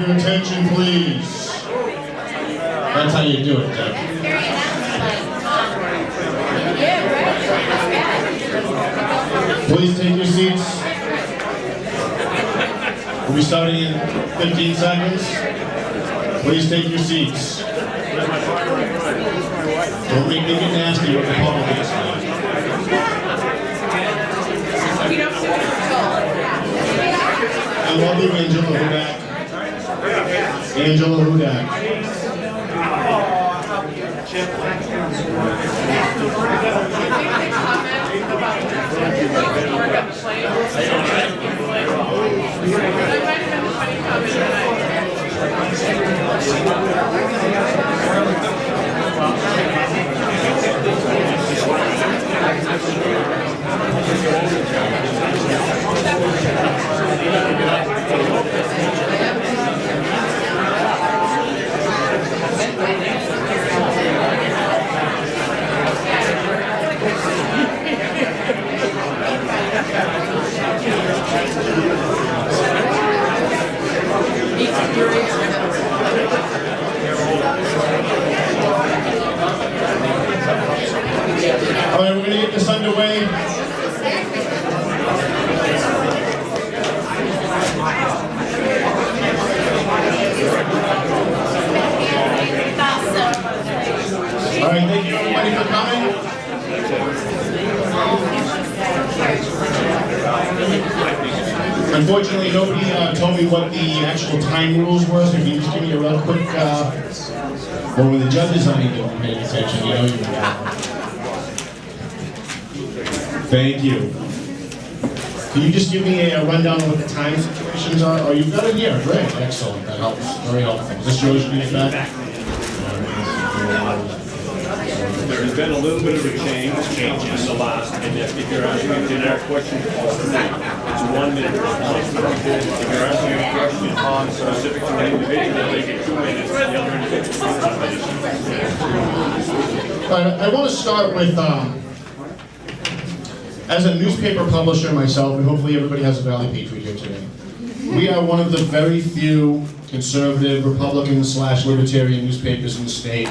Attention, please. That's how you do it, Deb. Please take your seats. We'll be starting in 15 seconds. Please take your seats. Don't make me get nasty with the Republicans. I love you, Angela Hudak. Angela Hudak. All right, we're going to get this underway. All right, thank you everybody for coming. Unfortunately, nobody told me what the actual time rules were, so if you just give me a real quick, well, when the judges aren't even paying attention, you know you Thank you. Can you just give me a rundown of what the time situations are? Oh, you've got it here. Great. Excellent. That helps. Very helpful. Is this yours? Read it back. There's been a little bit of a change in the last, and if you're asking a generic question, it's 1 minute. If you're asking a question specific to an individual, they get 2 minutes. The other individual All right, I want to start with, as a newspaper publisher myself, and hopefully everybody has a Valley Patriot here today, we are one of the very few conservative, Republican/libertarian newspapers in the state.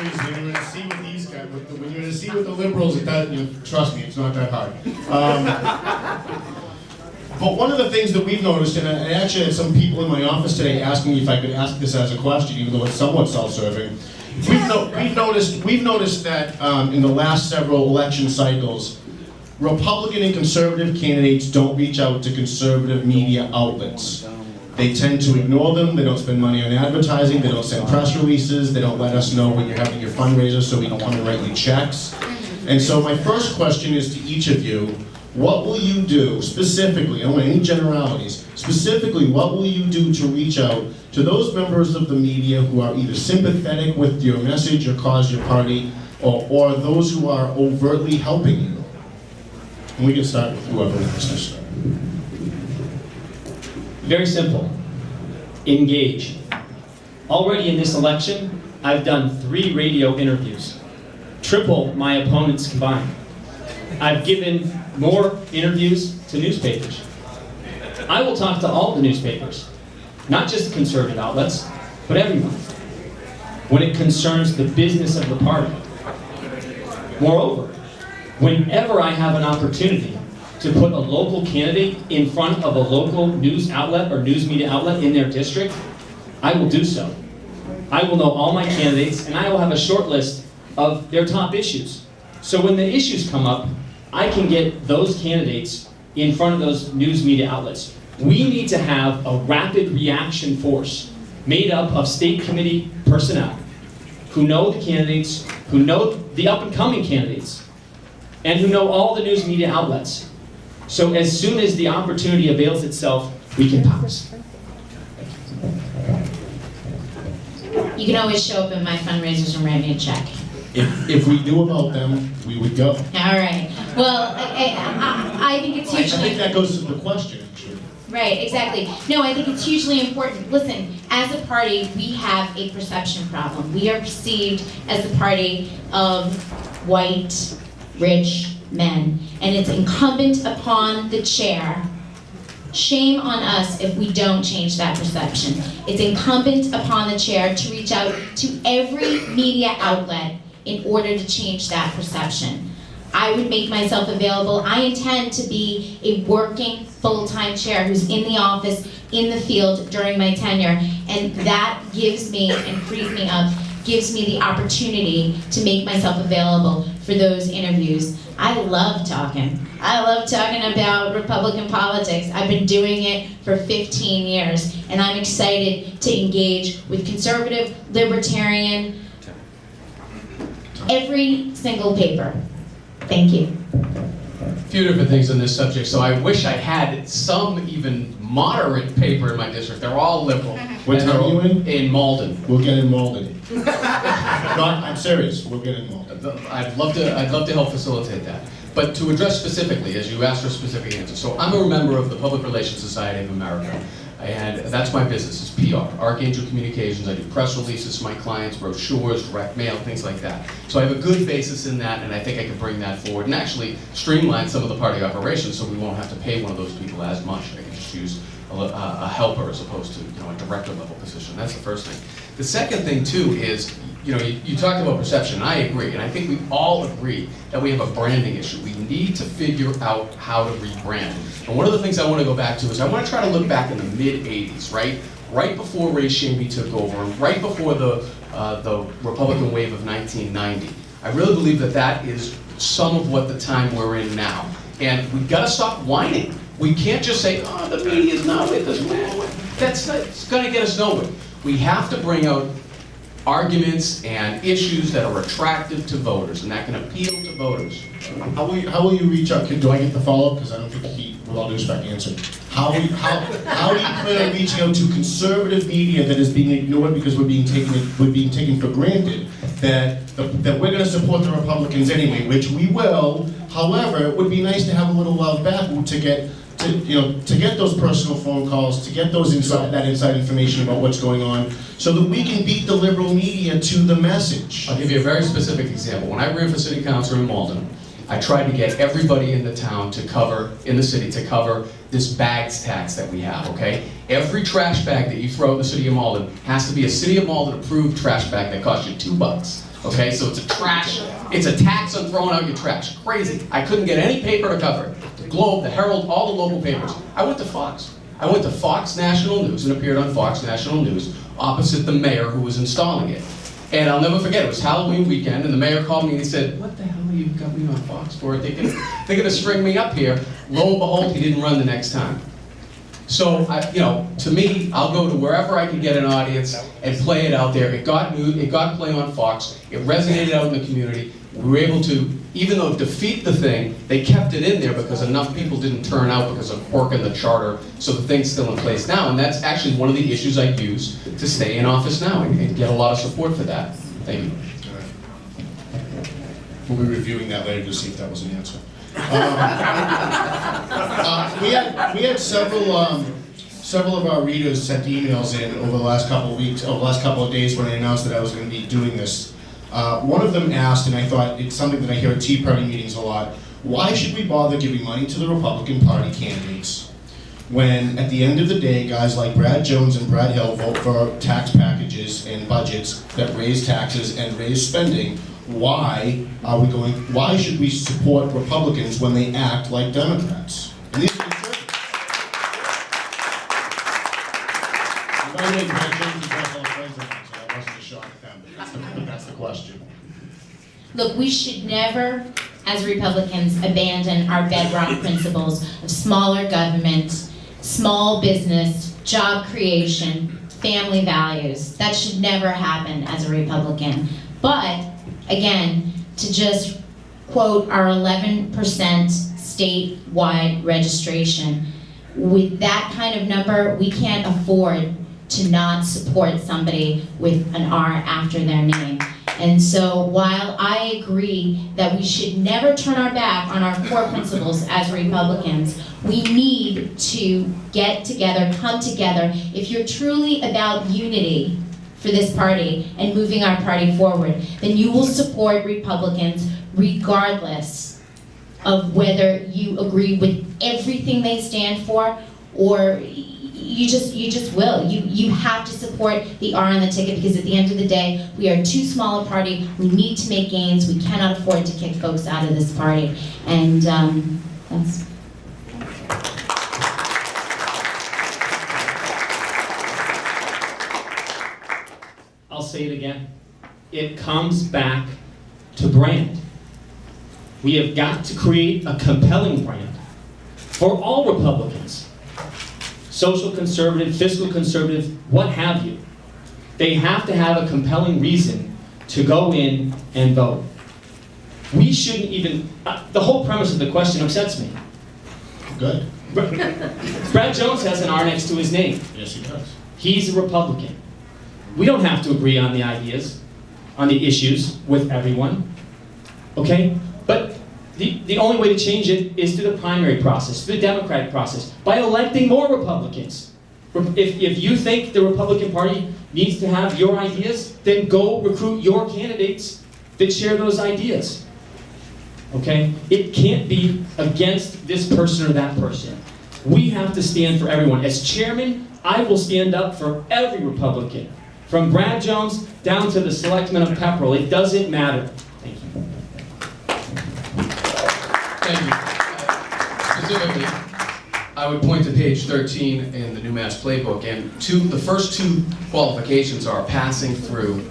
When you're going to see with these guys, when you're going to see with the liberals, trust me, it's not that hard. But one of the things that we've noticed, and I actually had some people in my office today asking me if I could ask this as a question, even though it's somewhat self-serving. We've noticed that in the last several election cycles, Republican and conservative candidates don't reach out to conservative media outlets. They tend to ignore them, they don't spend money on advertising, they don't send press releases, they don't let us know when you're having your fundraiser so we can come and write you checks. And so my first question is to each of you, what will you do specifically, I don't want any generalities, specifically what will you do to reach out to those members of the media who are either sympathetic with your message or cause your party, or those who are overtly helping you? And we can start with whoever wants to start. Very simple. Engage. Already in this election, I've done 3 radio interviews, triple my opponents combined. I've given more interviews to newspapers. I will talk to all the newspapers, not just conservative outlets, but everyone, when it concerns the business of the party. Moreover, whenever I have an opportunity to put a local candidate in front of a local news outlet or news media outlet in their district, I will do so. I will know all my candidates, and I will have a short list of their top issues. So when the issues come up, I can get those candidates in front of those news media outlets. We need to have a rapid reaction force made up of state committee personnel who know the candidates, who know the up-and-coming candidates, and who know all the news media outlets. So as soon as the opportunity avails itself, we can pounce. You can always show up at my fundraisers and write me a check. If we knew about them, we would go. All right. Well, I think it's I hugely think that goes to the question, actually. right. Exactly. No, I think it's hugely important. Listen, as a party, we have a perception problem. We are perceived as the party of white, rich men, and it's incumbent upon the chair. Shame on us if we don't change that perception. It's incumbent upon the chair to reach out to every media outlet in order to change that perception. I would make myself available. I intend to be a working full-time chair who's in the office, in the field during my tenure, and that gives me and frees me up, gives me the opportunity to make myself available for those interviews. I love talking. I love talking about Republican politics. I've been doing it for 15 years, and I'm excited to engage with conservative, libertarian, every single paper. Thank you. A few different things on this subject. So I wish I had some even moderate paper in my district. They're all liberal. What town are you in? In Malden. We'll get in Malden. No, I'm serious. We'll get in Malden. I'd love to help facilitate that. But to address specifically, as you asked for a specific answer, so I'm a member of the Public Relations Society of America, and that's my business, is PR, Archangel Communications. I do press releases to my clients, brochures, direct mail, things like that. So I have a good basis in that, and I think I can bring that forward and actually streamline some of the party operations so we won't have to pay one of those people as much. I can just use a helper as opposed to a director level position. That's the first thing. The second thing too is, you talked about perception, and I agree, and I think we all agree that we have a branding issue. We need to figure out how to rebrand. And one of the things I want to go back to is I want to try to look back in the mid-'80s, right before Ray Shamby took over, and right before the Republican wave of 1990. I really believe that that is some of what the time we're in now. And we've got to stop whining. We can't just say, oh, the media's not with us. That's going to get us nowhere. We have to bring out arguments and issues that are attractive to voters and that can appeal to voters. How will you reach out? Do I get the follow-up? Because I don't think he, with all due respect, answered. How do you plan on reaching out to conservative media that is being ignored because we're being taken for granted that we're going to support the Republicans anyway, which we will. However, it would be nice to have a little love back to get those personal phone calls, to get that inside information about what's going on, so that we can beat the liberal media to the message. I'll give you a very specific example. When I ran for city councilor in Malden, I tried to get everybody in the town in the city to cover this bags tax that we have, okay? Every trash bag that you throw in the city of Malden has to be a city of Malden approved trash bag that costs you $2. Okay, so it's a tax on throwing out your trash. Crazy. I couldn't get any paper to cover it. The Globe, the Herald, all the local papers. I went to Fox. I went to Fox National News and appeared on Fox National News opposite the mayor who was installing it. And I'll never forget, it was Halloween weekend, and the mayor called me and he said, what the hell have you got me on Fox for? They're gonna string me up here. Lo and behold, he didn't run the next time. So, to me, I'll go to wherever I can get an audience and play it out there. It got play on Fox. It resonated out in the community. We were able to, even though defeat the thing, they kept it in there because enough people didn't turn out because of quirk in the charter, so the thing's still in place now. And that's actually one of the issues I use to stay in office now and get a lot of support for that. Thank you. All right. We'll be reviewing that later to see if that was an answer. We had several of our readers sent emails in over the last couple of weeks, over the last couple of days when I announced that I was going to be doing this. One of them asked, and I thought it's something that I hear at Tea Party meetings a lot, why should we bother giving money to the Republican Party candidates when, at the end of the day, guys like Brad Jones and Brad Hill vote for tax packages and budgets that raise taxes and raise spending? Why should we support Republicans when they act like Democrats? And these are conservatives. By the way, Brad Jones and Brad Hill are friends of mine, so that wasn't a shock to them, but that's the question. Look, we should never, as Republicans, abandon our bedrock principles of smaller government, small business, job creation, family values. That should never happen as a Republican. But, again, to just quote our 11% statewide registration, with that kind of number, we can't afford to not support somebody with an R after their name. And so while I agree that we should never turn our back on our core principles as Republicans, we need to get together, come together. If you're truly about unity for this party and moving our party forward, then you will support Republicans regardless of whether you agree with everything they stand for, or you just will. You have to support the R on the ticket, because at the end of the day, we are too small a party. We need to make gains. We cannot afford to kick folks out of this party. And that's... I'll say it again. It comes back to brand. We have got to create a compelling brand for all Republicans. Social conservative, fiscal conservative, what have you. They have to have a compelling reason to go in and vote. We shouldn't even, the whole premise of the question upsets me. Good. Brad Jones has an R next to his name. Yes, he does. He's a Republican. We don't have to agree on the ideas, on the issues with everyone, okay? But the only way to change it is through the primary process, through the Democratic process, by electing more Republicans. If you think the Republican Party needs to have your ideas, then go recruit your candidates that share those ideas, okay? It can't be against this person or that person. We have to stand for everyone. As chairman, I will stand up for every Republican, from Brad Jones down to the selectmen of Pepperell. It doesn't matter. Thank you. Thank you. Specifically, I would point to page 13 in the New Mass Playbook, and the first two qualifications are passing through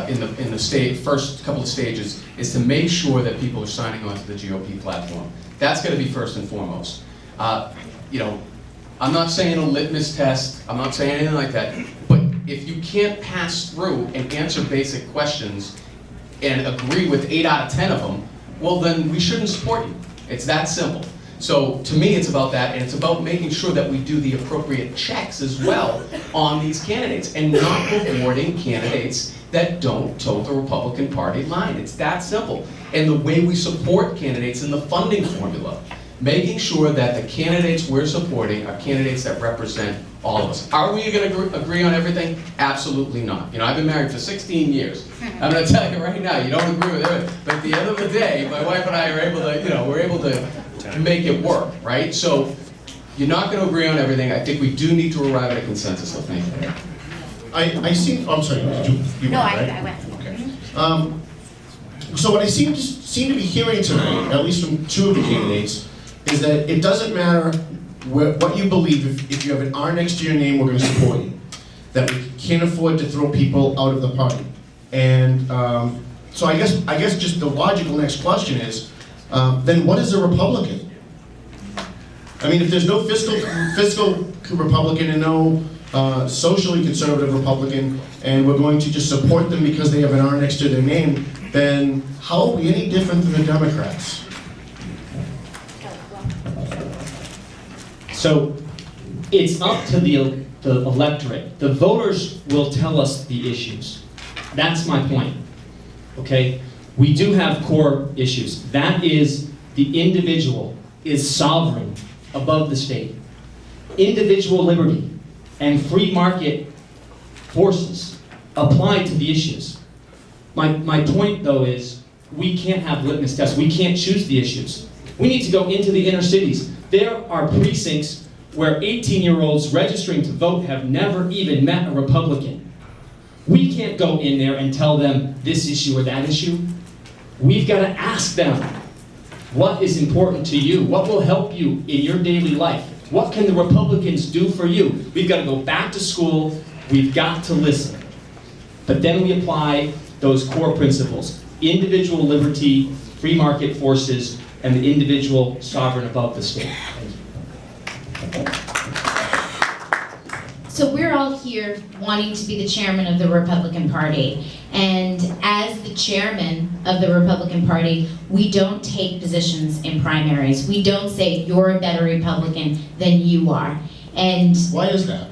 in the first couple of stages is to make sure that people are signing on to the GOP platform. That's going to be first and foremost. You know, I'm not saying a litmus test. I'm not saying anything like that. But if you can't pass through and answer basic questions and agree with 8 out of 10 of them, well, then we shouldn't support you. It's that simple. So to me, it's about that, and it's about making sure that we do the appropriate checks as well on these candidates and not rewarding candidates that don't toe the Republican Party line. It's that simple. And the way we support candidates in the funding formula, making sure that the candidates we're supporting are candidates that represent all of us. Are we going to agree on everything? Absolutely not. You know, I've been married for 16 years. I'm going to tell you right now, you don't agree with everything. But at the end of the day, my wife and I are able to, we're able to make it work, right? So you're not going to agree on everything. I think we do need to arrive at a consensus, so thank you. I see, I'm sorry, you No, went, right? I went. Okay. So what I seem to be hearing tonight, at least from 2 of the candidates, is that it doesn't matter what you believe. If you have an R next to your name, we're going to support you. That we can't afford to throw people out of the party. And so I guess just the logical next question is, then what is a Republican? I mean, if there's no fiscal Republican and no socially conservative Republican, and we're going to just support them because they have an R next to their name, then how are we any different than the Democrats? So it's up to the electorate. The voters will tell us the issues. That's my point, okay? We do have core issues. That is, the individual is sovereign above the state. Individual liberty and free market forces apply to the issues. My point, though, is we can't have litmus tests. We can't choose the issues. We need to go into the inner cities. There are precincts where 18-year-olds registering to vote have never even met a Republican. We can't go in there and tell them this issue or that issue. We've got to ask them, what is important to you? What will help you in your daily life? What can the Republicans do for you? We've got to go back to school. We've got to listen. But then we apply those core principles: individual liberty, free market forces, and the individual sovereign above the state. So we're all here wanting to be the chairman of the Republican Party. And as the chairman of the Republican Party, we don't take positions in primaries. We don't say, you're a better Republican than you are. And Why is that?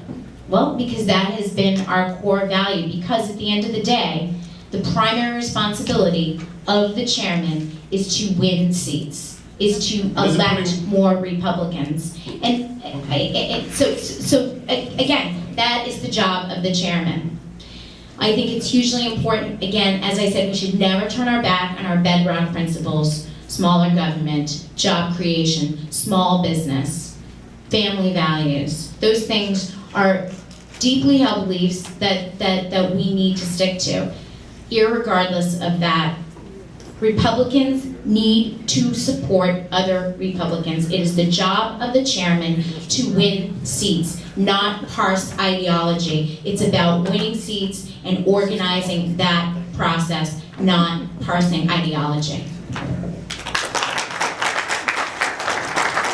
Well, because that has been our core value, because at the end of the day, the primary responsibility of the chairman is to win seats, is to elect more Republicans. And again, that is the job of the chairman. I think it's hugely important, again, as I said, we should never turn our back on our bedrock principles: smaller government, job creation, small business, family values. Those things are deeply held beliefs that we need to stick to. Irregardless of that, Republicans need to support other Republicans. It is the job of the chairman to win seats, not parse ideology. It's about winning seats and organizing that process, not parsing ideology.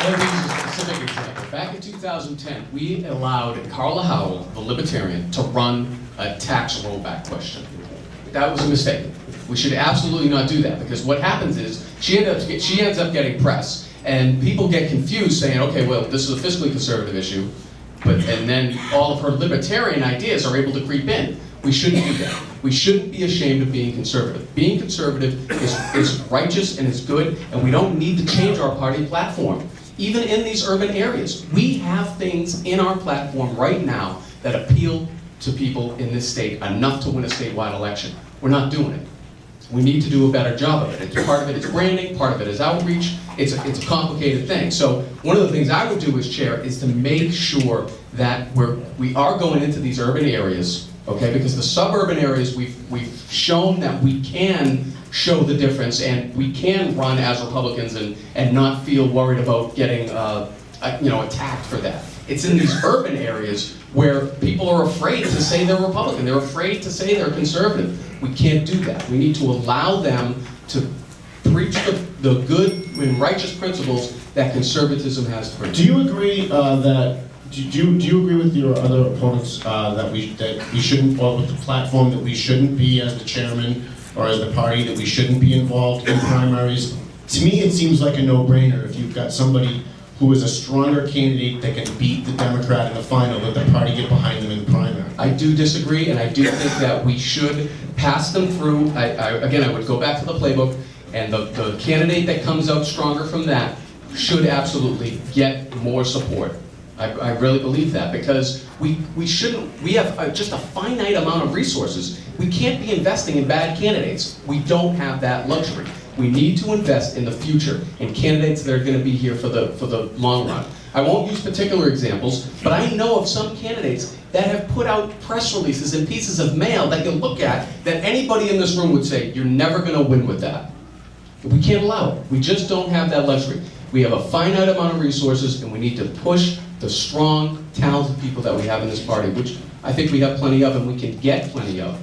Let me use a specific example. Back in 2010, we allowed Carla Howell, the Libertarian, to run a tax rollback question. That was a mistake. We should absolutely not do that, because what happens is she ends up getting press, and people get confused saying, okay, well, this is a fiscally conservative issue, and then all of her libertarian ideas are able to creep in. We shouldn't do that. We shouldn't be ashamed of being conservative. Being conservative is righteous and is good, and we don't need to change our party platform. Even in these urban areas, we have things in our platform right now that appeal to people in this state enough to win a statewide election. We're not doing it. We need to do a better job of it. Part of it is branding, part of it is outreach. It's a complicated thing. So one of the things I would do as chair is to make sure that we are going into these urban areas, okay? Because the suburban areas, we've shown that we can show the difference, and we can run as Republicans and not feel worried about getting attacked for that. It's in these urban areas where people are afraid to say they're Republican. They're afraid to say they're conservative. We can't do that. We need to allow them to preach the good and righteous principles that conservatism has to preach. Do you agree do you agree with your other opponents that we shouldn't, or with the platform that we shouldn't be, as the chairman or as the party, that we shouldn't be involved in primaries? To me, it seems like a no-brainer. If you've got somebody who is a stronger candidate that can beat the Democrat in the final, let the party get behind them in the primary. I do disagree, and I do think that we should pass them through. Again, I would go back to the playbook, and the candidate that comes out stronger from that should absolutely get more support. I really believe that, because we have just a finite amount of resources. We can't be investing in bad candidates. We don't have that luxury. We need to invest in the future, in candidates that are going to be here for the long run. I won't use particular examples, but I know of some candidates that have put out press releases and pieces of mail that you look at that anybody in this room would say, you're never going to win with that. We can't allow it. We just don't have that luxury. We have a finite amount of resources, and we need to push the strong, talented people that we have in this party, which I think we have plenty of and we can get plenty of.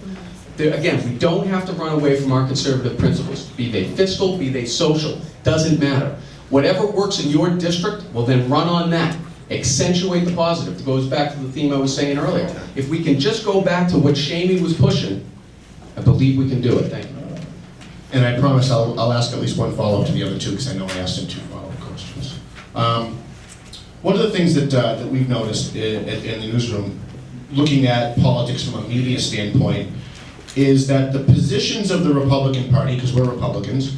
Again, we don't have to run away from our conservative principles, be they fiscal, be they social, doesn't matter. Whatever works in your district, well then run on that. Accentuate the positive. It goes back to the theme I was saying earlier. If we can just go back to what Shamey was pushing, I believe we can do it. Thank you. And I promise I'll ask at least one follow-up to the other two, because I know I asked him two follow-up questions. One of the things that we've noticed in the newsroom, looking at politics from a media standpoint, is that the positions of the Republican Party, because we're Republicans,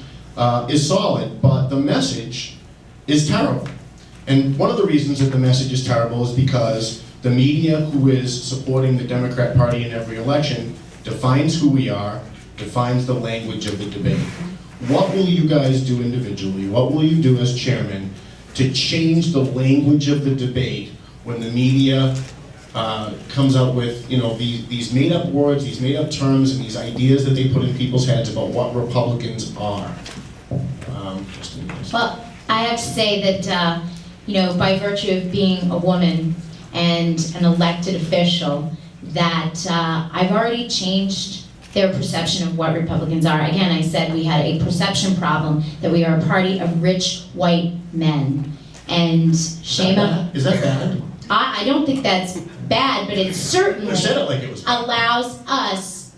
is solid, but the message is terrible. And one of the reasons that the message is terrible is because the media, who is supporting the Democrat Party in every election, defines who we are, defines the language of the debate. What will you guys do individually? What will you do as chairman to change the language of the debate when the media comes out with, these made-up words, these made-up terms, and these ideas that they put in people's heads about what Republicans are? Well, I have to say that, by virtue of being a woman and an elected official, that I've already changed their perception of what Republicans are. Again, I said we had a perception problem, that we are a party of rich white men. And shame on... Is that bad? I don't think that's bad, but it certainly I said it like it was bad.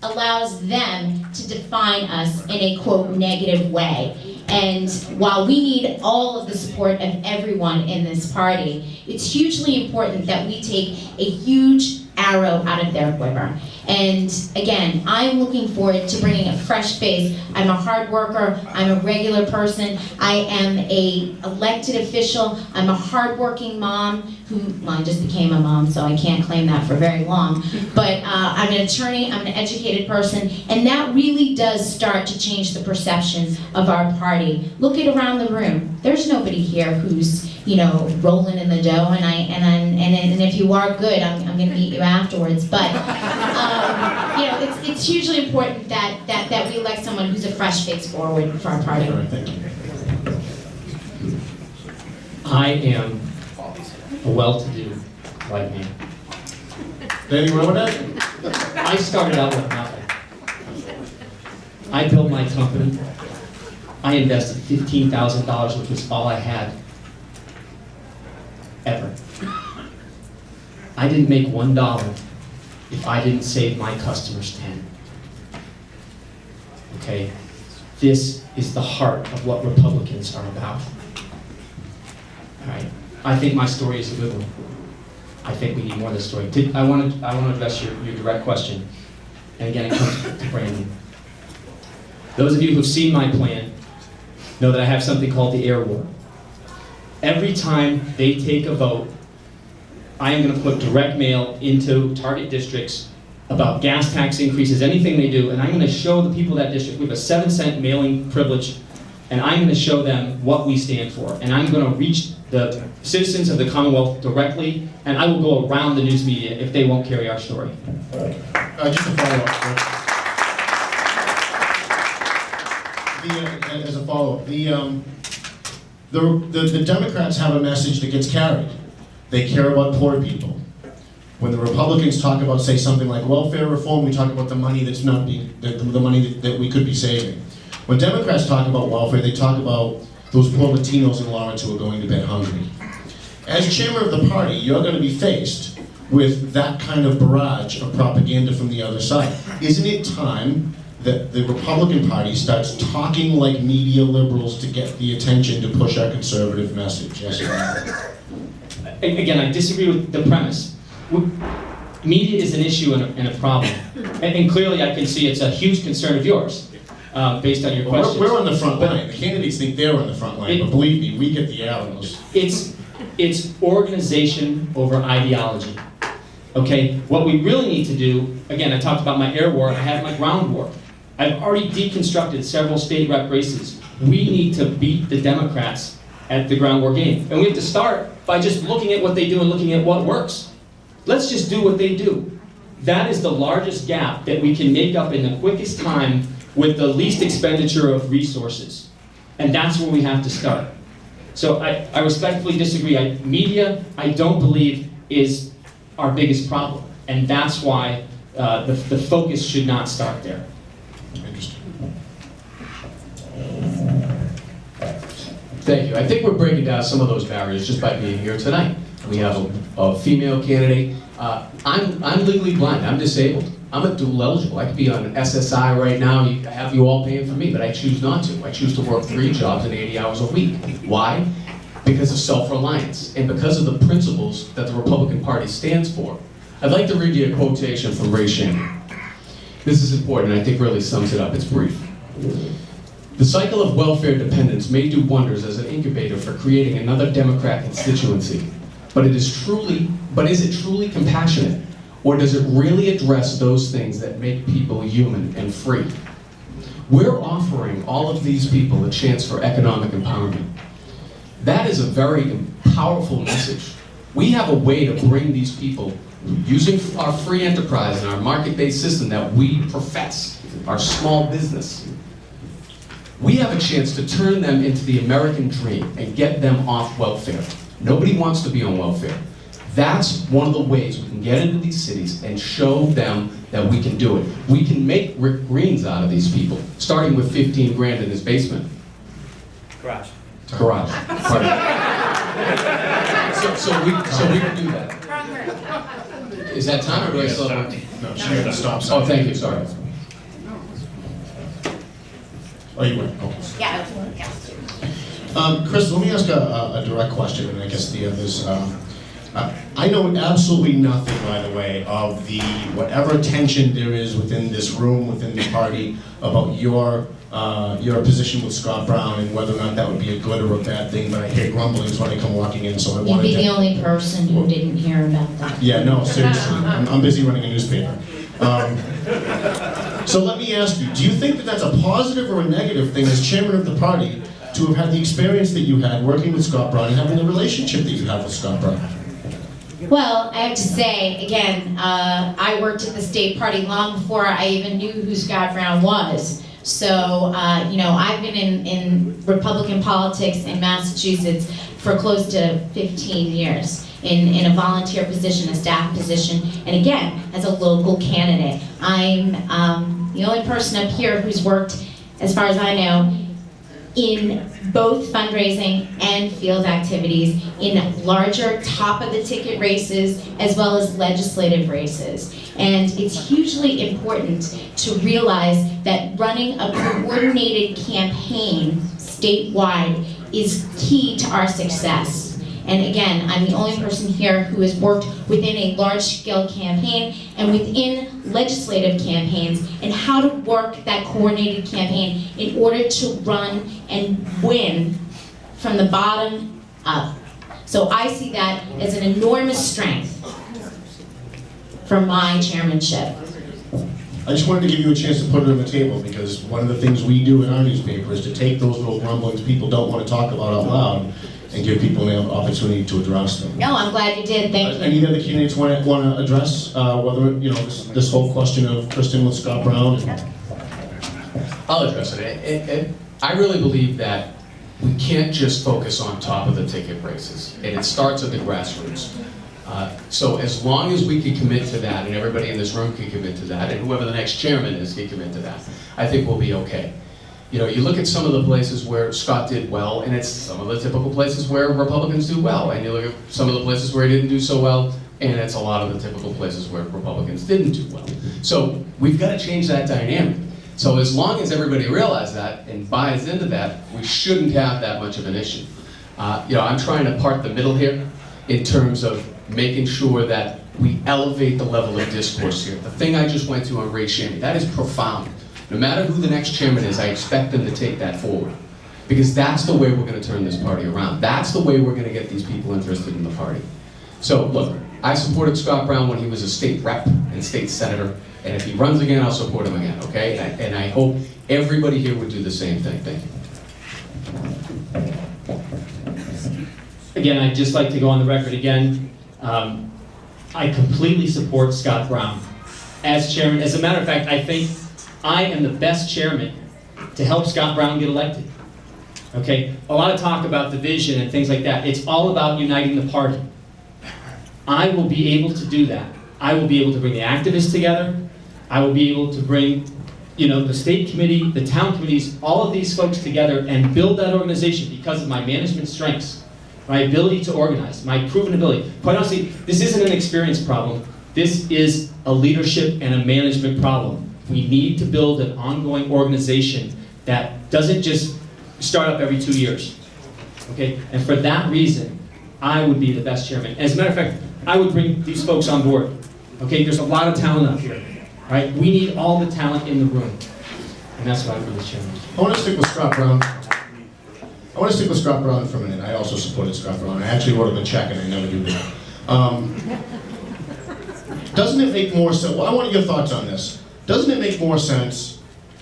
allows them to define us in a, quote, negative way. And while we need all of the support of everyone in this party, it's hugely important that we take a huge arrow out of their quiver. And again, I'm looking forward to bringing a fresh face. I'm a hard worker, I'm a regular person, I am a elected official, I'm a hardworking mom who, well, I just became a mom, so I can't claim that for very long, but I'm an attorney, I'm an educated person, and that really does start to change the perception of our party. Look at around the room. There's nobody here who's, you know, rolling in the dough, and if you are good, I'm going to meet you afterwards. But you know, it's hugely important that we elect someone who's a fresh face forward for our party. All right, thank you. I am a well-to-do white man. Anything wrong with that? I started out with nothing. I built my company. I invested $15,000, which was all I had, ever. I didn't make $1 if I didn't save my customers 10. Okay? This is the heart of what Republicans are about. All right? I think my story is a good one. I think we need more of this story. I want to address your direct question. And again, it comes to Brandon. Those of you who've seen my plan know that I have something called the air war. Every time they take a vote, I am going to put direct mail into target districts about gas tax increases, anything they do, and I'm going to show the people of that district, we have a 7-cent mailing privilege, and I'm going to show them what we stand for. And I'm going to reach the citizens of the Commonwealth directly, and I will go around the news media if they won't carry our story. Just a follow-up. As a follow-up, the Democrats have a message that gets carried. They care about poor people. When the Republicans talk about, say, something like welfare reform, we talk about the money that's not being, the money that we could be saving. When Democrats talk about welfare, they talk about those poor Latinos in Lawrence who are going to bed hungry. As chairman of the party, you're going to be faced with that kind of barrage of propaganda from the other side. Isn't it time that the Republican Party starts talking like media liberals to get the attention to push our conservative message? Yes or no? Again, I disagree with the premise. Media is an issue and a problem. And clearly I can see it's a huge concern of yours, based on your questions. We're on the front line. The candidates think they're on the front line, but believe me, we get the arrows. It's organization over ideology. Okay? What we really need to do, again, I talked about my air war, I have my ground war. I've already deconstructed several state rep races. We need to beat the Democrats at the ground war game. And we have to start by just looking at what they do and looking at what works. Let's just do what they do. That is the largest gap that we can make up in the quickest time with the least expenditure of resources. And that's where we have to start. So I respectfully disagree. Media, I don't believe, is our biggest problem. And that's why the focus should not start there. Interesting. Thank you. I think we're breaking down some of those barriers just by being here tonight. We have a female candidate. I'm legally blind. I'm disabled. I'm a dual eligible. I could be on SSI right now. Have you all paying for me, but I choose not to. I choose to work 3 jobs and 80 hours a week. Why? Because of self-reliance and because of the principles that the Republican Party stands for. I'd like to read you a quotation from Ray Shannon. This is important, and I think really sums it up. It's brief. The cycle of welfare dependence may do wonders as an incubator for creating another Democrat constituency. But is it truly compassionate? Or does it really address those things that make people human and free? We're offering all of these people a chance for economic empowerment. That is a very powerful message. We have a way to bring these people, using our free enterprise and our market-based system that we profess, our small business. We have a chance to turn them into the American dream and get them off welfare. Nobody wants to be on welfare. That's one of the ways we can get into these cities and show them that we can do it. We can make Rick Greens out of these people, starting with 15 grand in his basement. Garage. Pardon. So we can do that. Is that time or do I still have? No, she had to stop. Oh, thank you, sorry. Oh, you went. Oh. Yeah. Chris, let me ask a direct question, and I guess the others. I know absolutely nothing, by the way, of the whatever tension there is within this room, within the party, about your position with Scott Brown and whether or not that would be a good or a bad thing. But I hear grumblings when I come walking in, so I You'd wanted be the to. only person who didn't hear about that. Yeah, no, seriously, I'm busy running a newspaper. So let me ask you: do you think that that's a positive or a negative thing as chairman of the party to have had the experience that you had working with Scott Brown and having the relationship that you have with Scott Brown? Well, I have to say, again, I worked at the state party long before I even knew who Scott Brown was. So, you know, I've been in Republican politics in Massachusetts for close to 15 years in a volunteer position, a staff position, and again, as a local candidate. I'm the only person up here who's worked, as far as I know, in both fundraising and field activities, in larger top-of-the-ticket races, as well as legislative races. And it's hugely important to realize that running a coordinated campaign statewide is key to our success. And again, I'm the only person here who has worked within a large-scale campaign and within legislative campaigns and how to work that coordinated campaign in order to run and win from the bottom up. So I see that as an enormous strength for my chairmanship. I just wanted to give you a chance to put it on the table, because one of the things we do in our newspaper is to take those little grumblings people don't want to talk about out loud and give people an opportunity to address them. No, I'm glad you did, thank you. Any other candidates want to address whether, you know, this whole question of Kristen with Scott Brown? I'll address it. I really believe that we can't just focus on top of the ticket races, and it starts at the grassroots. So as long as we can commit to that, and everybody in this room can commit to that, and whoever the next chairman is can commit to that, I think we'll be okay. You know, you look at some of the places where Scott did well, and it's some of the typical places where Republicans do well, and you look at some of the places where he didn't do so well, and it's a lot of the typical places where Republicans didn't do well. So we've got to change that dynamic. So as long as everybody realizes that and buys into that, we shouldn't have that much of an issue. You know, I'm trying to part the middle here in terms of making sure that we elevate the level of discourse here. The thing I just went to on Ray Shammy, that is profound. No matter who the next chairman is, I expect them to take that forward. Because that's the way we're going to turn this party around. That's the way we're going to get these people interested in the party. So look, I supported Scott Brown when he was a state rep and state senator, and if he runs again, I'll support him again, okay? And I hope everybody here would do the same thing. Thank you. Again, I'd just like to go on the record again. I completely support Scott Brown as chairman. As a matter of fact, I think I am the best chairman to help Scott Brown get elected. Okay? A lot of talk about division and things like that. It's all about uniting the party. I will be able to do that. I will be able to bring the activists together. I will be able to bring, you know, the state committee, the town committees, all of these folks together and build that organization because of my management strengths, my ability to organize, my proven ability. Quite honestly, this isn't an experience problem. This is a leadership and a management problem. We need to build an ongoing organization that doesn't just start up every 2 years. Okay? And for that reason, I would be the best chairman. As a matter of fact, I would bring these folks on board. Okay? There's a lot of talent up here. Right? We need all the talent in the room. And that's why I would be the chairman. I want to stick with Scott Brown. I want to stick with Scott Brown for a minute. I also supported Scott Brown. I actually wrote him a check, and I never do that. Doesn't it make more sense? Well, I want your thoughts on this. Doesn't it make more sense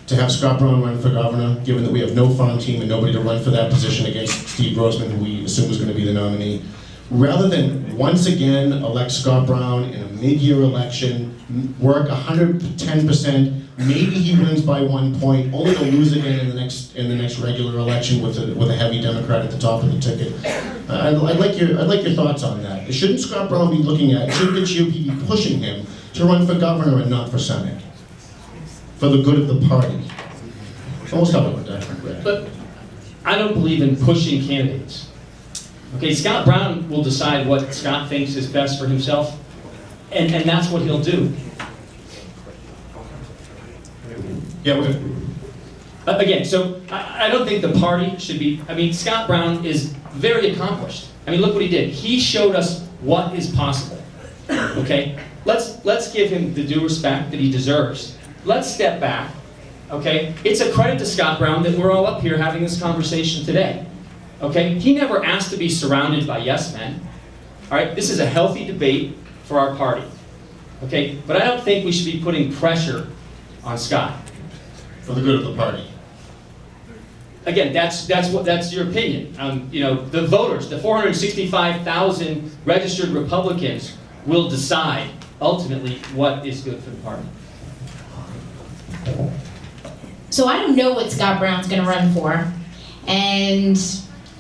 to have Scott Brown run for governor, given that we have no farm team and nobody to run for that position against Steve Grossman, who we assume is going to be the nominee, rather than once again elect Scott Brown in a mid-year election, work 110%, maybe he wins by 1 point, only to lose again in the next regular election with a heavy Democrat at the top of the ticket. I'd like your thoughts on that. Shouldn't Scott Brown be looking at? Shouldn't the GOP be pushing him to run for governor and not for Senate, for the good of the party? Almost help with that. But I don't believe in pushing candidates. Okay, Scott Brown will decide what Scott thinks is best for himself, and that's what he'll do. Yeah, we're Again, so I don't think the party should be, I mean, Scott Brown is very accomplished. I mean, look what he did. He showed us what is possible. Okay? Let's give him the due respect that he deserves. Let's step back. Okay? It's a credit to Scott Brown that we're all up here having this conversation today. Okay? He never asked to be surrounded by yes men. All right? This is a healthy debate for our party. Okay? But I don't think we should be putting pressure on Scott. For the good of the party. Again, that's your opinion. The voters, the 465,000 registered Republicans, will decide ultimately what is good for the party. So I don't know what Scott Brown's going to run for, and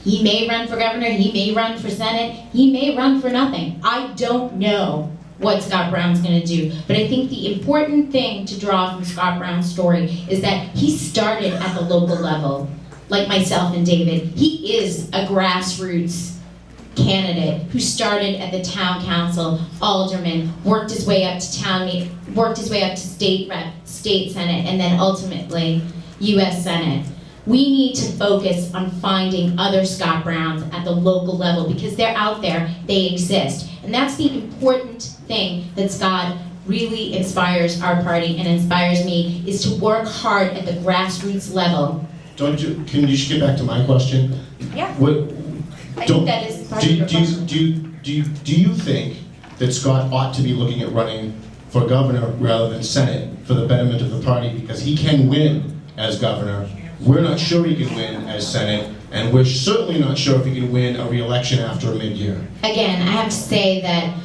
he may run for governor, he may run for Senate, he may run for nothing. I don't know what Scott Brown's going to do, but I think the important thing to draw from Scott Brown's story is that he started at the local level, like myself and David. He is a grassroots candidate who started at the town council, alderman, worked his way up to worked his way up to state rep, state senate, and then ultimately U.S. Senate. We need to focus on finding other Scott Browns at the local level because they're out there, they exist. And that's the important thing that Scott really inspires our party and inspires me, is to work hard at the grassroots level. Can you just get back to my question? Yeah. I Don't- think that is part of your question. Do you think that Scott ought to be looking at running for governor rather than Senate for the betterment of the party? Because he can win as governor. We're not sure he can win as Senate, and we're certainly not sure if he can win a re-election after a mid-year. Again, I have to say that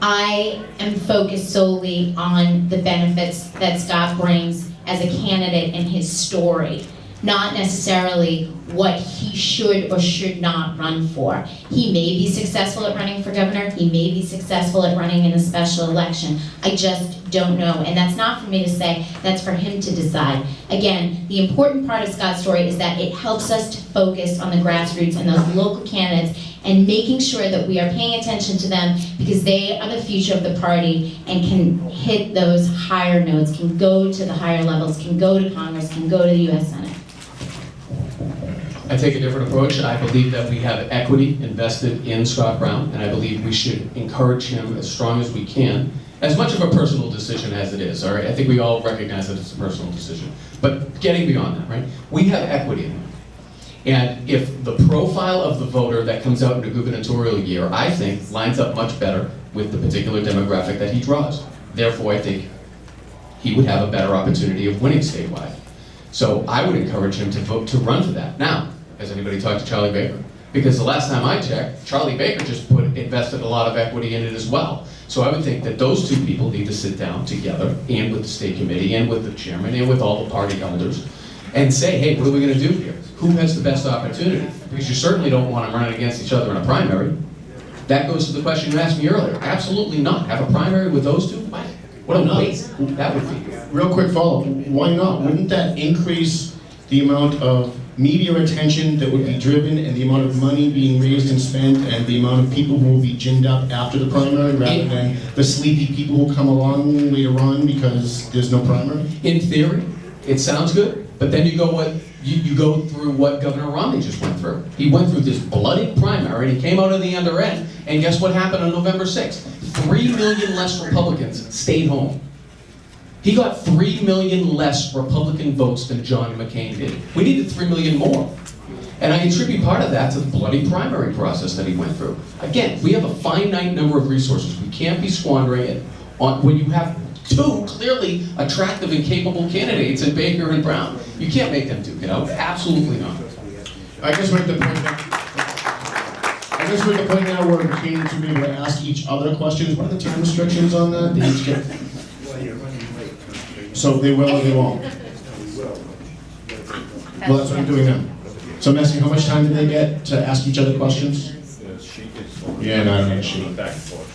I am focused solely on the benefits that Scott brings as a candidate and his story, not necessarily what he should or should not run for. He may be successful at running for governor, he may be successful at running in a special election. I just don't know, and that's not for me to say, that's for him to decide. Again, the important part of Scott's story is that it helps us to focus on the grassroots and those local candidates and making sure that we are paying attention to them because they are the future of the party and can hit those higher notes, can go to the higher levels, can go to Congress, can go to the U.S. Senate. I take a different approach. I believe that we have equity invested in Scott Brown, and I believe we should encourage him as strong as we can, as much of a personal decision as it is, all right? I think we all recognize that it's a personal decision. But getting beyond that, right? We have equity in him. And if the profile of the voter that comes out in a gubernatorial year, I think, lines up much better with the particular demographic that he draws. Therefore, I think he would have a better opportunity of winning statewide. So I would encourage him to vote to run for that. Now, has anybody talked to Charlie Baker? Because the last time I checked, Charlie Baker just invested a lot of equity in it as well. So I would think that those two people need to sit down together, and with the state committee, and with the chairman, and with all the party elders, and say, hey, what are we going to do here? Who has the best opportunity? Because you certainly don't want them running against each other in a primary. That goes to the question you asked me earlier. Absolutely not. Have a primary with those two? What a waste that would be. Real quick follow-up, why not? Wouldn't that increase the amount of media attention that would be driven and the amount of money being raised and spent and the amount of people who will be ginned up after the primary rather than the sleepy people who come along later on because there's no primary? In theory, it sounds good, but then you go through what Governor Romney just went through. He went through this bloody primary and he came out of the other end, and guess what happened on November 6th? 3 million less Republicans stayed home. He got 3 million less Republican votes than John McCain did. We needed 3 million more. And I attribute part of that to the bloody primary process that he went through. Again, we have a finite number of resources. We can't be squandering it on when you have two clearly attractive and capable candidates in Baker and Brown. You can't make them duke it out. Absolutely not. I guess we're at the point now where candidates will be able to ask each other questions. What are the time restrictions on that? They each get... So they will or they won't? Well, that's what I'm doing now. So I'm asking how much time do they get to ask each other questions? Yeah, no, I don't have a sheet. Back and forth.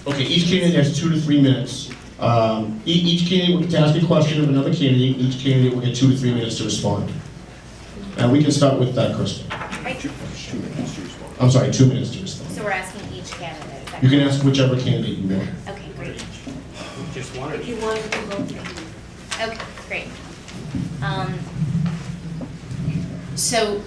Okay, each candidate has 2 to 3 minutes. Each candidate will get to ask a question of another candidate. Each candidate will get 2 to 3 minutes to respond. And we can start with Kristen. Right. 2 minutes to respond. I'm sorry, 2 minutes to respond. So we're asking each candidate. Is that You can ask whichever candidate you want. Okay, great. Just one or If you want to do both. Okay, great. So,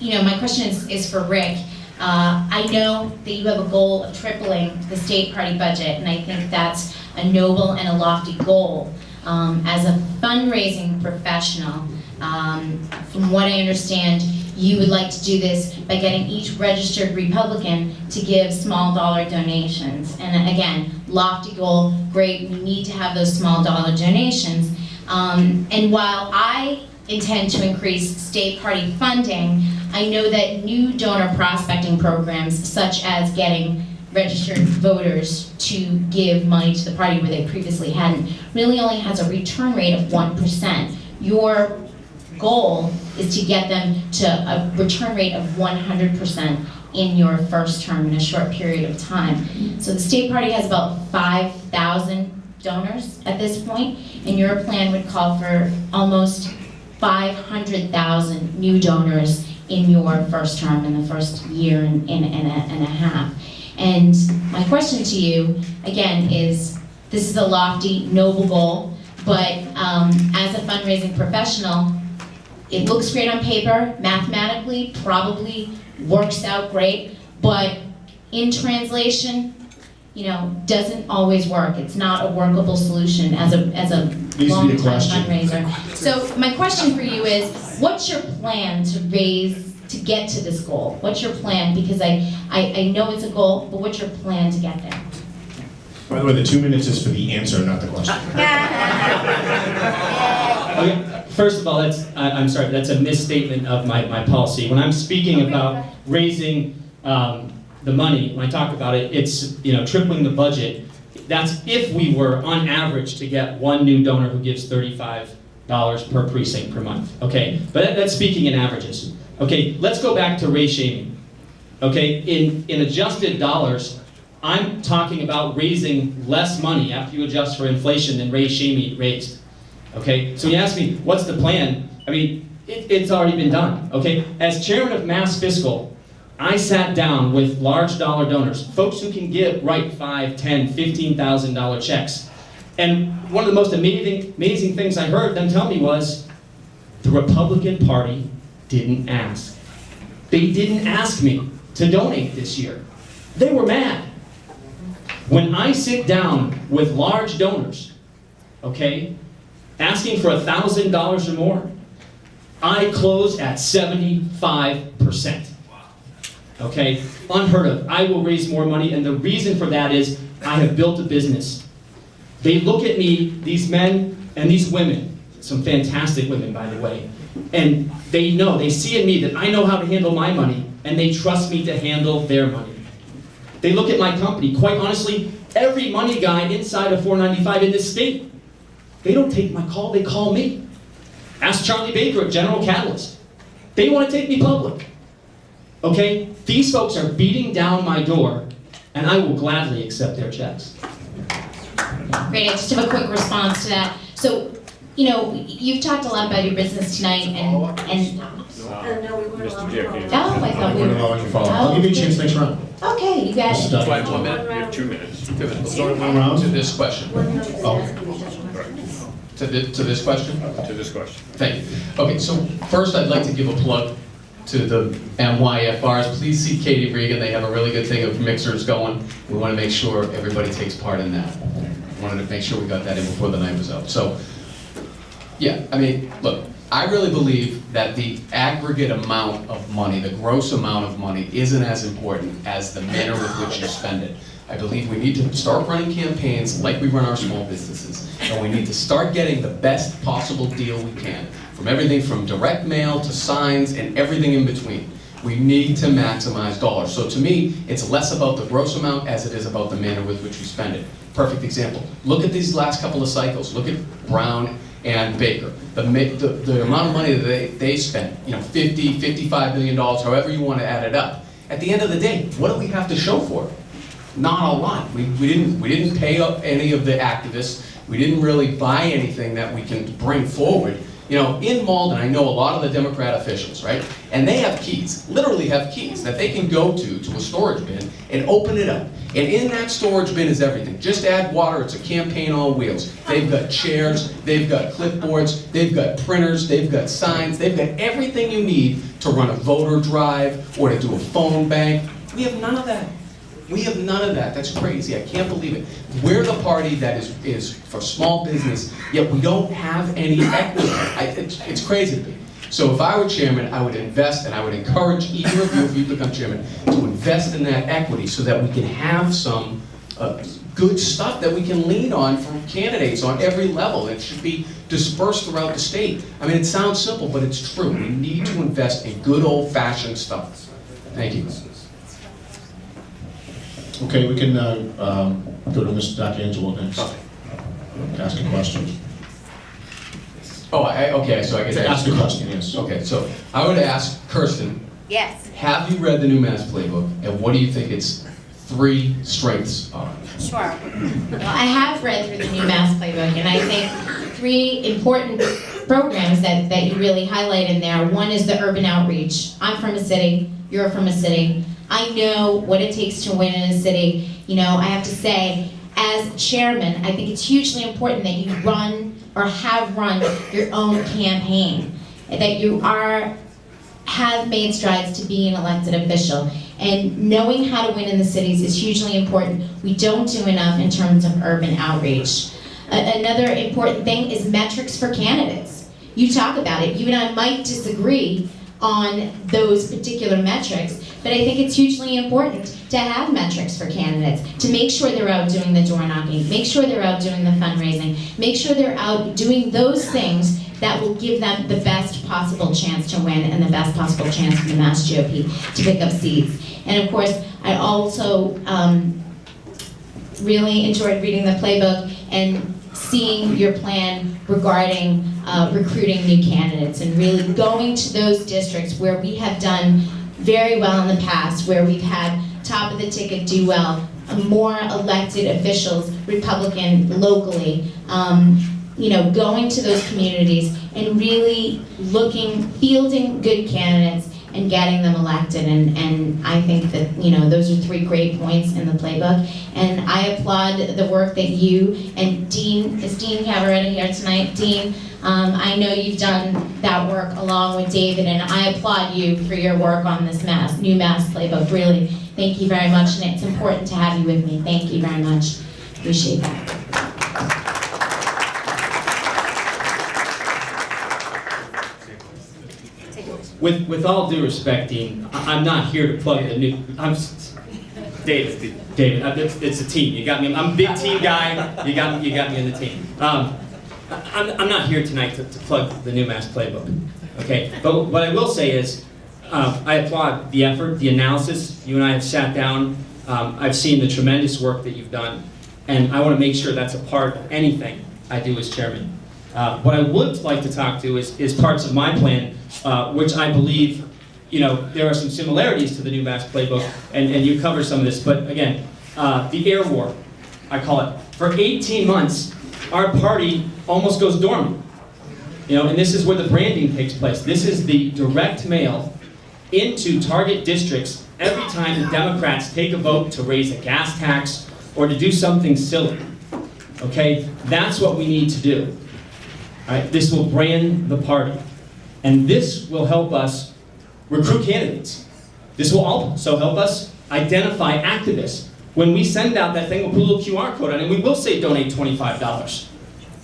my question is for Rick. I know that you have a goal of tripling the state party budget, and I think that's a noble and a lofty goal. As a fundraising professional, from what I understand, you would like to do this by getting each registered Republican to give small dollar donations. And again, lofty goal, great, we need to have those small dollar donations. And while I intend to increase state party funding, I know that new donor prospecting programs, such as getting registered voters to give money to the party where they previously hadn't, really only has a return rate of 1%. Your goal is to get them to a return rate of 100% in your first term in a short period of time. So the state party has about 5,000 donors at this point, and your plan would call for almost 500,000 new donors in your first term, in the first year and a half. And my question to you, again, is this is a lofty, noble goal, but as a fundraising professional, it looks great on paper, mathematically, probably works out great, but in translation, doesn't always work. It's not a workable solution as a long-time fundraiser. So my question for you is, what's your plan to get to this goal? What's your plan? Because I know it's a goal, but what's your plan to get there? By the way, the 2 minutes is for the answer, not the question. Okay, first of all, I'm sorry, that's a misstatement of my policy. When I'm speaking about raising the money, when I talk about it, it's tripling the budget. That's if we were on average to get one new donor who gives $35 per precinct per month. Okay, but that's speaking in averages. Okay, let's go back to race shaming. Okay, in adjusted dollars, I'm talking about raising less money after you adjust for inflation than race shaming raised. Okay, so you ask me, what's the plan? I mean, it's already been done. Okay, as chairman of Mass Fiscal, I sat down with large dollar donors, folks who can write $5, $10, $15,000 checks. And one of the most amazing things I heard them tell me was, the Republican Party didn't ask. They didn't ask me to donate this year. They were mad. When I sit down with large donors, okay, asking for $1,000 or more, I close at 75%. Okay, unheard of. I will raise more money, and the reason for that is I have built a business. They look at me, these men and these women, some fantastic women, by the way, and they see in me that I know how to handle my money, and they trust me to handle their money. They look at my company. Quite honestly, every money guy inside of 495 in this state, they don't take my call, they call me. Ask Charlie Baker at General Catalyst. They want to take me public. Okay? These folks are beating down my door, and I will gladly accept their checks. Great, I just have a quick response to that. So, you've talked a lot about your business tonight, and Mr. Jeffy. oh, I thought we We're were. not allowing you to follow. I'll give you a chance next round. Okay, you got This is it. done. Do I have 1 minute? You have 2 minutes. 2 minutes. Let's start with one round. To this question. To this question? To this question. Thank you. Okay, so first I'd like to give a plug to the MYFRs. Please see Katie Regan. They have a really good thing of mixers going. We want to make sure everybody takes part in that. Wanted to make sure we got that in before the night was out. So, yeah, I mean, look, I really believe that the aggregate amount of money, the gross amount of money, isn't as important as the manner with which you spend it. I believe we need to start running campaigns like we run our small businesses, and we need to start getting the best possible deal we can, from everything from direct mail to signs and everything in between. We need to maximize dollars. So to me, it's less about the gross amount as it is about the manner with which we spend it. Perfect example. Look at these last couple of cycles. Look at Brown and Baker. The amount of money that they spent, $50, $55 million, however you want to add it up. At the end of the day, what do we have to show for it? Not a lot. We didn't pay up any of the activists. We didn't really buy anything that we can bring forward. You know, in Malden, I know a lot of the Democrat officials, right? And they have keys, literally have keys, that they can go to a storage bin and open it up. And in that storage bin is everything. Just add water, it's a campaign on wheels. They've got chairs, they've got clipboards, they've got printers, they've got signs, they've got everything you need to run a voter drive or to do a phone bank. We have none of that. We have none of that. That's crazy. I can't believe it. We're the party that is for small business, yet we don't have any equity. It's crazy to me. So if I were chairman, I would invest, and I would encourage either of you, if you become chairman, to invest in that equity so that we can have some good stuff that we can lean on from candidates on every level. It should be dispersed throughout the state. I mean, it sounds simple, but it's true. We need to invest in good old-fashioned stuff. Thank you. Okay, we can go to Mr. D'Angelo next. Ask a question. Oh, okay, so I get to Ask a question, yes. Okay, so I would ask Kirsten, Yes, have you read the new Mass Playbook, and what do you think its 3 strengths are? sure. Well, I have read through the new Mass Playbook, and I think 3 important programs that you really highlight in there. One is the urban outreach. I'm from a city, you're from a city. I know what it takes to win in a city. You know, I have to say, as chairman, I think it's hugely important that you run or have run your own campaign, that you have made strides to be an elected official. And knowing how to win in the cities is hugely important. We don't do enough in terms of urban outreach. Another important thing is metrics for candidates. You talk about it. You and I might disagree on those particular metrics, but I think it's hugely important to have metrics for candidates, to make sure they're out doing the door knocking, make sure they're out doing the fundraising, make sure they're out doing those things that will give them the best possible chance to win and the best possible chance for the Mass GOP to pick up seats. And of course, I also really enjoyed reading the playbook and seeing your plan regarding recruiting new candidates and really going to those districts where we have done very well in the past, where we've had top of the ticket do well, more elected officials, Republican locally, you know, going to those communities and really fielding good candidates and getting them elected. And I think that, you know, those are 3 great points in the playbook. And I applaud the work that you and Dean, is Dean Cavaretta here tonight? Dean, I know you've done that work along with David, and I applaud you for your work on this new Mass Playbook. Really, thank you very much, and it's important to have you with me. Thank you very much. Appreciate that. With all due respect, Dean, I'm not here to plug the new. David, it's a team. You got me. I'm a big team guy. You got me in the team. I'm not here tonight to plug the new Mass Playbook. Okay, but what I will say is, I applaud the effort, the analysis. You and I have sat down. I've seen the tremendous work that you've done, and I want to make sure that's a part of anything I do as chairman. What I would like to talk to is parts of my plan, which I believe, you know, there are some similarities to the new Mass Playbook, and you cover some of this. But again, the air war, I call it. For 18 months, our party almost goes dormant. You know, and this is where the branding takes place. This is the direct mail into target districts every time the Democrats take a vote to raise a gas tax or to do something silly. Okay, that's what we need to do. All right, this will brand the party. And this will help us recruit candidates. This will also help us identify activists. When we send out that thing, we'll put a little QR code on it, and we will say donate $25.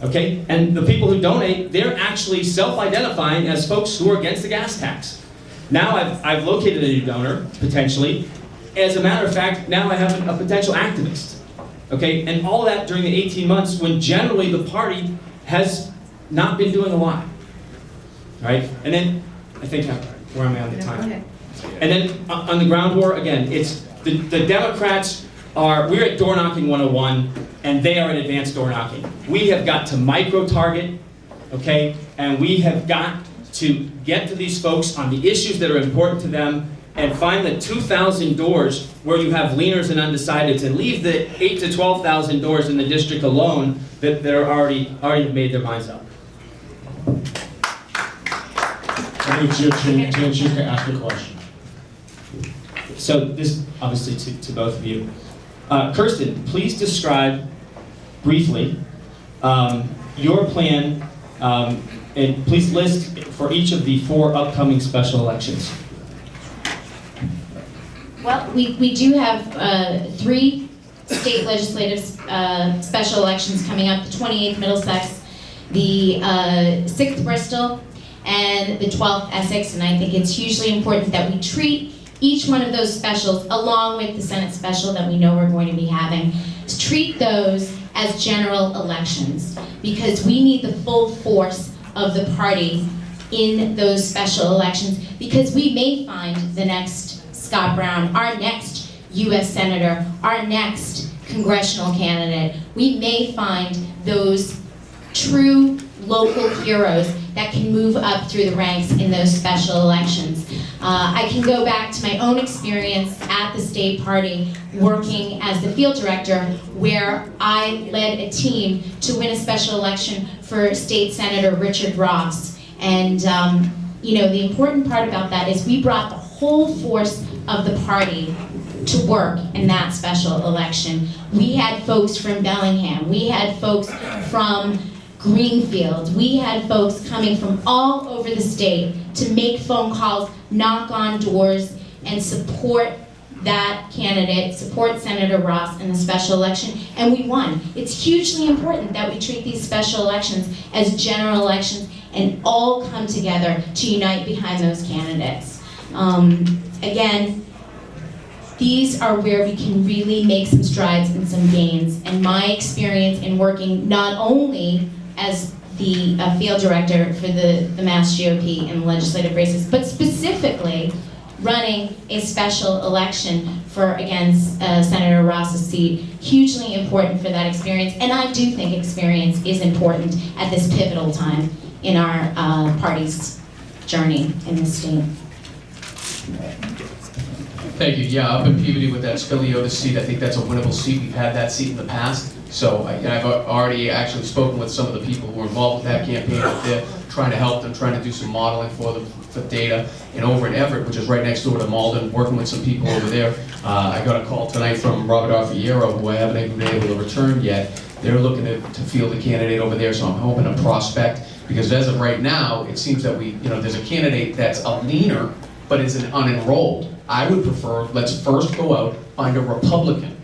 Okay? And the people who donate, they're actually self-identifying as folks who are against the gas tax. Now I've located a new donor, potentially. As a matter of fact, now I have a potential activist. Okay? And all that during the 18 months when generally the party has not been doing a lot. All right? And then, I think, where am I on the time? And then on the ground war, again, it's the Democrats we're at door knocking 101, and they are at advanced door knocking. We have got to micro-target, okay? And we have got to get to these folks on the issues that are important to them and find the 2,000 doors where you have leaners and undecideds, and leave the 8,000 to 12,000 doors in the district alone that are already have made their minds up. it's your chance to ask a question. So this, obviously, to both of you. Kirsten, please describe briefly your plan, and please list for each of the 4 upcoming special elections. Well, we do have 3 state legislative special elections coming up, the 28th Middlesex, the 6th Bristol, and the 12th Essex, and I think it's hugely important that we treat each one of those specials, along with the Senate special that we know we're going to be having, to treat those as general elections, because we need the full force of the party in those special elections, because we may find the next Scott Brown, our next U.S. Senator, our next congressional candidate. We may find those true local heroes that can move up through the ranks in those special elections. I can go back to my own experience at the state party working as the field director, where I led a team to win a special election for State Senator Richard Ross. And you know, the important part about that is we brought the whole force of the party to work in that special election. We had folks from Bellingham, we had folks from Greenfield, we had folks coming from all over the state to make phone calls, knock on doors, and support that candidate, support Senator Ross in the special election, and we won. It's hugely important that we treat these special elections as general elections and all come together to unite behind those candidates. Again, these are where we can really make some strides and some gains. And my experience in working not only as the field director for the Mass GOP in legislative races, but specifically running a special election for, again, Senator Ross's seat, hugely important for that experience. And I do think experience is important at this pivotal time in our party's journey in the state. Thank you. Yeah, up in Peabody with that Spiliotis seat, I think that's a winnable seat. We've had that seat in the past. So I've already actually spoken with some of the people who were involved with that campaign up there, trying to help them, trying to do some modeling for them, for data. And over in Everett, which is right next door to Malden, working with some people over there. I got a call tonight from Robert Arfiero, who I haven't been able to return yet. They're looking to field a candidate over there, so I'm hoping a prospect. Because as of right now, it seems that there's a candidate that's a leaner, but is an unenrolled. I would prefer, let's first go out, find a Republican.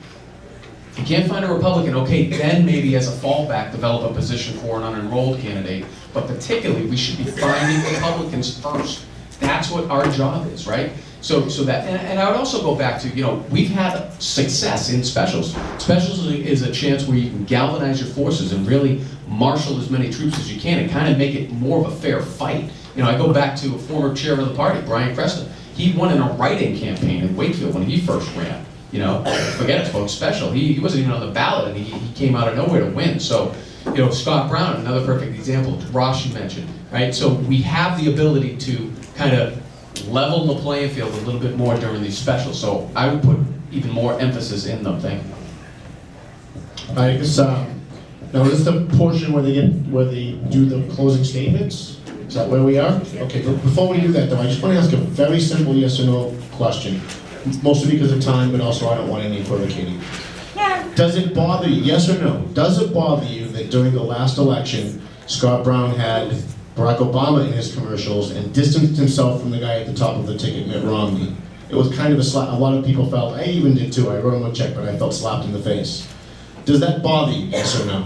If you can't find a Republican, okay, then maybe as a fallback, develop a position for an unenrolled candidate. But particularly, we should be finding Republicans first. That's what our job is, right? So that, and I would also go back to, we've had success in specials. Specials is a chance where you can galvanize your forces and really marshal as many troops as you can and kind of make it more of a fair fight. I go back to a former chair of the party, Brian Preston. He won in a write-in campaign in Wakefield when he first ran. Forget it, folks, special. He wasn't even on the ballot, and he came out of nowhere to win. So, Scott Brown, another perfect example. Ross, you mentioned, right? So we have the ability to kind of level the playing field a little bit more during these specials. So I would put even more emphasis in them. Thank you. I guess, now is this the portion where they do the closing statements? Is that where we are? Okay, but before we do that though, I just want to ask a very simple yes or no question. Mostly because of time, but also I don't want any equivocating. Yeah. Does it bother you, yes or no, does it bother you that during the last election, Scott Brown had Barack Obama in his commercials and distanced himself from the guy at the top of the ticket, Mitt Romney? It was kind of a slap. A lot of people felt, I even did too, I wrote him a check, but I felt slapped in the face. Does that bother you, yes or no?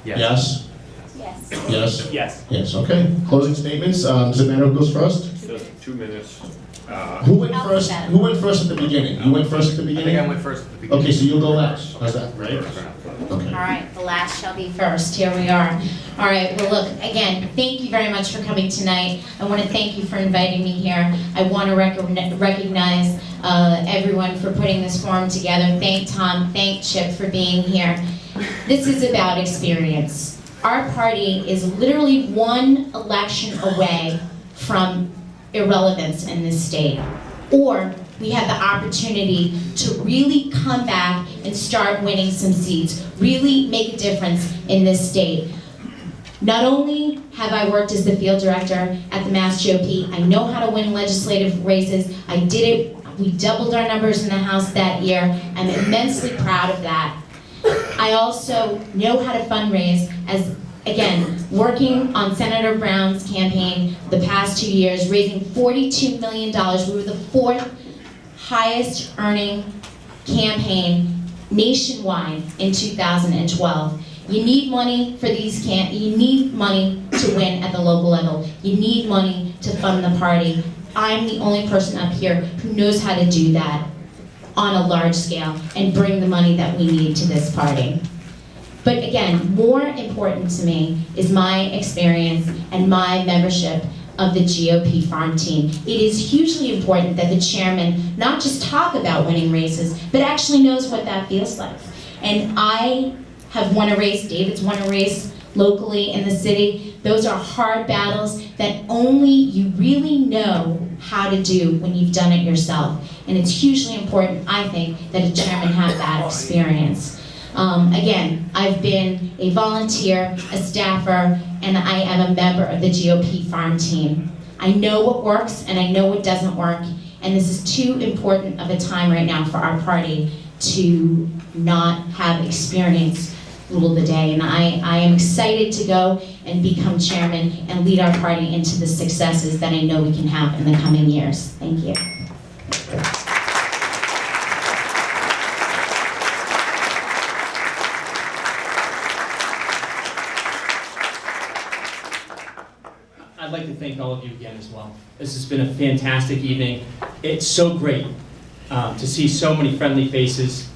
Yes. Yes? Yes. Yes? Yes. Yes, okay. Closing statements, does it matter who goes first? Just 2 minutes. Who went first? Who went first at the beginning? You went first at the I beginning? think I went first at the beginning. Okay, so you'll go last. How's that? Right? All Okay. right, the last shall be first. Here we are. All right, well, look, again, thank you very much for coming tonight. I want to thank you for inviting me here. I want to recognize everyone for putting this forum together. Thank Tom, thank Chip for being here. This is about experience. Our party is literally one election away from irrelevance in this state. Or we have the opportunity to really come back and start winning some seats, really make a difference in this state. Not only have I worked as the field director at the Mass GOP, I know how to win legislative races. I did it. We doubled our numbers in the House that year. I'm immensely proud of that. I also know how to fundraise, as, again, working on Senator Brown's campaign the past 2 years, raising $42 million. We were the 4th highest earning campaign nationwide in 2012. You need money for these you need money to win at the local level. You need money to fund the party. I'm the only person up here who knows how to do that on a large scale and bring the money that we need to this party. But again, more important to me is my experience and my membership of the GOP farm team. It is hugely important that the chairman not just talk about winning races, but actually knows what that feels like. And I have won a race, David's won a race locally in the city. Those are hard battles that only you really know how to do when you've done it yourself. And it's hugely important, I think, that a chairman have that experience. Again, I've been a volunteer, a staffer, and I am a member of the GOP farm team. I know what works and I know what doesn't work, and this is too important of a time right now for our party to not have experience rule the day. And I am excited to go and become chairman and lead our party into the successes that I know we can have in the coming years. Thank you. I'd like to thank all of you again as well. This has been a fantastic evening. It's so great to see so many friendly faces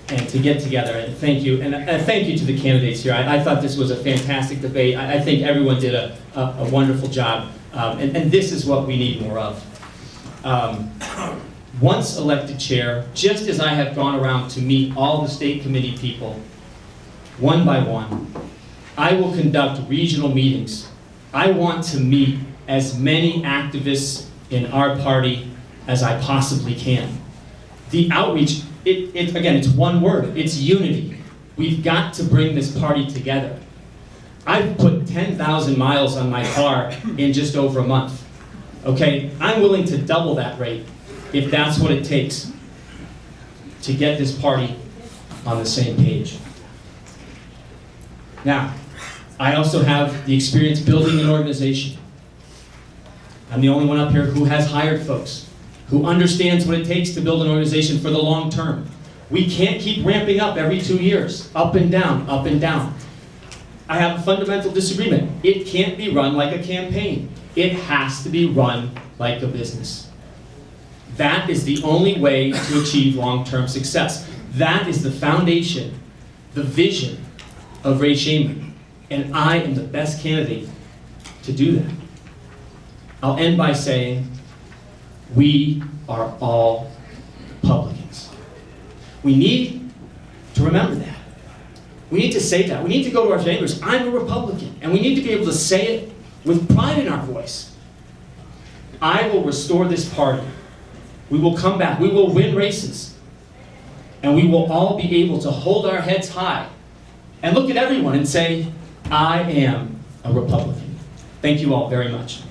and to get together, and thank you. And thank you to the candidates here. I thought this was a fantastic debate. I think everyone did a wonderful job, and this is what we need more of. Once elected chair, just as I have gone around to meet all the state committee people, one by one, I will conduct regional meetings. I want to meet as many activists in our party as I possibly can. The outreach, again, it's one word, it's unity. We've got to bring this party together. I've put 10,000 miles on my car in just over a month, okay? I'm willing to double that rate if that's what it takes to get this party on the same page. Now, I also have the experience building an organization. I'm the only one up here who has hired folks, who understands what it takes to build an organization for the long term. We can't keep ramping up every 2 years, up and down, up and down. I have a fundamental disagreement. It can't be run like a campaign. It has to be run like a business. That is the only way to achieve long-term success. That is the foundation, the vision of Ray Shaman. And I am the best candidate to do that. I'll end by saying, we are all Republicans. We need to remember that. We need to say that. We need to go to our chambers, I'm a Republican, and we need to be able to say it with pride in our voice. I will restore this party. We will come back. We will win races. And we will all be able to hold our heads high and look at everyone and say, I am a Republican. Thank you all very much.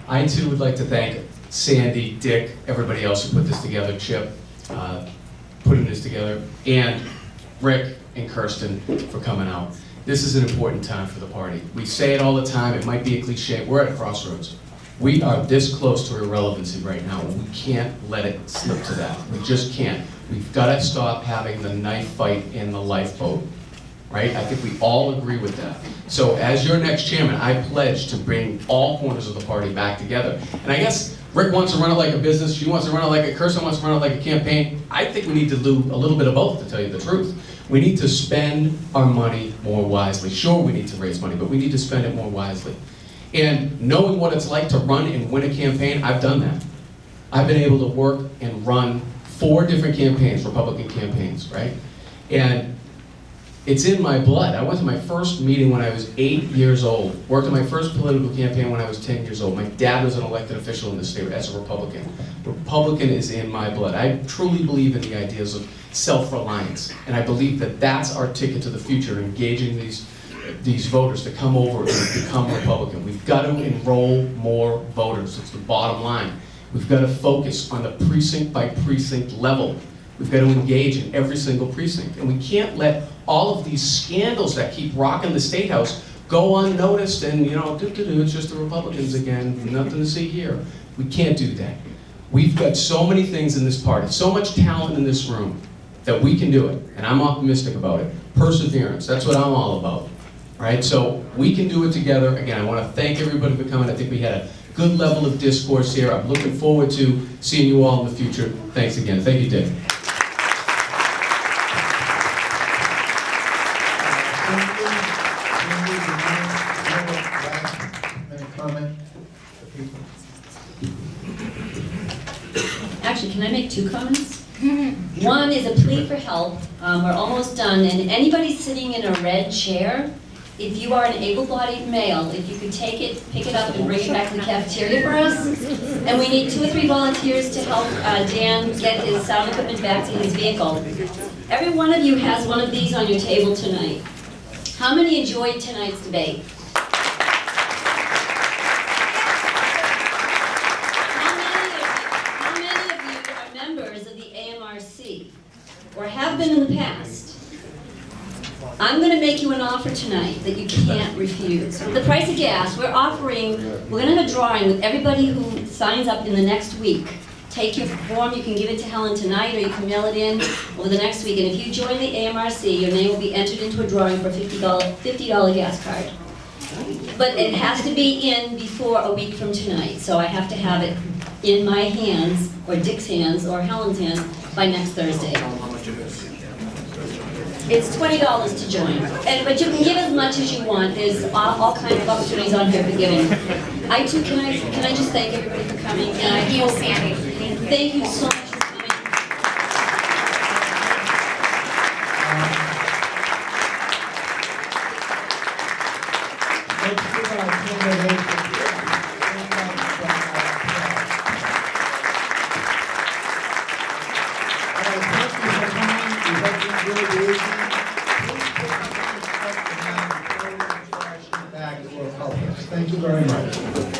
I too would like to thank Sandy, Dick, everybody else who put this together, Chip, putting this together, and Rick and Kirsten for coming out. This is an important time for the party. We say it all the time, it might be a cliche, we're at a crossroads. We are this close to irrelevancy right now, and we can't let it slip to that. We just can't. We've got to stop having the knife fight in the lifeboat, right? I think we all agree with that. So as your next chairman, I pledge to bring all corners of the party back together. And I guess Rick wants to run it like a business, she wants to run it like a Kirsten wants to run it like a campaign. I think we need to do a little bit of both, to tell you the truth. We need to spend our money more wisely. Sure, we need to raise money, but we need to spend it more wisely. And knowing what it's like to run and win a campaign, I've done that. I've been able to work and run 4 different campaigns, Republican campaigns, right? And It's in my blood. I went to my first meeting when I was 8 years old. Worked on my first political campaign when I was 10 years old. My dad was an elected official in the state as a Republican. Republican is in my blood. I truly believe in the ideas of self-reliance. And I believe that that's our ticket to the future, engaging these voters to come over and become Republican. We've got to enroll more voters. It's the bottom line. We've got to focus on the precinct by precinct level. We've got to engage in every single precinct. And we can't let all of these scandals that keep rocking the State House go unnoticed and, you know, it's just the Republicans again, nothing to see here. We can't do that. We've got so many things in this party, so much talent in this room, that we can do it. And I'm optimistic about it. Perseverance, that's what I'm all about. Right? So we can do it together. Again, I want to thank everybody for coming. I think we had a good level of discourse here. I'm looking forward to seeing you all in the future. Thanks again. Thank you, Dick. Actually, can I make 2 comments? One is a plea for help. We're almost done, and anybody sitting in a red chair, if you are an able-bodied male, if you could take it, pick it up and bring it back to the cafeteria for us. And we need 2 or 3 volunteers to help Dan get his sound equipment back to his vehicle. Every one of you has one of these on your table tonight. How many enjoyed tonight's debate? How many of you are members of the AMRC, or have been in the past? I'm going to make you an offer tonight that you can't refuse. With the price of gas, we're going to have a drawing with everybody who signs up in the next week. Take your form, you can give it to Helen tonight, or you can mail it in over the next week. And if you join the AMRC, your name will be entered into a drawing for a $50 gas card. But it has to be in before a week from tonight, so I have to have it in my hands, or Dick's hands, or Helen's hands by next Thursday. It's $20 to join, but you can give as much as you want. There's all kinds of opportunities on here for giving. I too, can I just thank everybody for coming? And Thank you, Sandy. Thank you so much for coming. Thank you very much.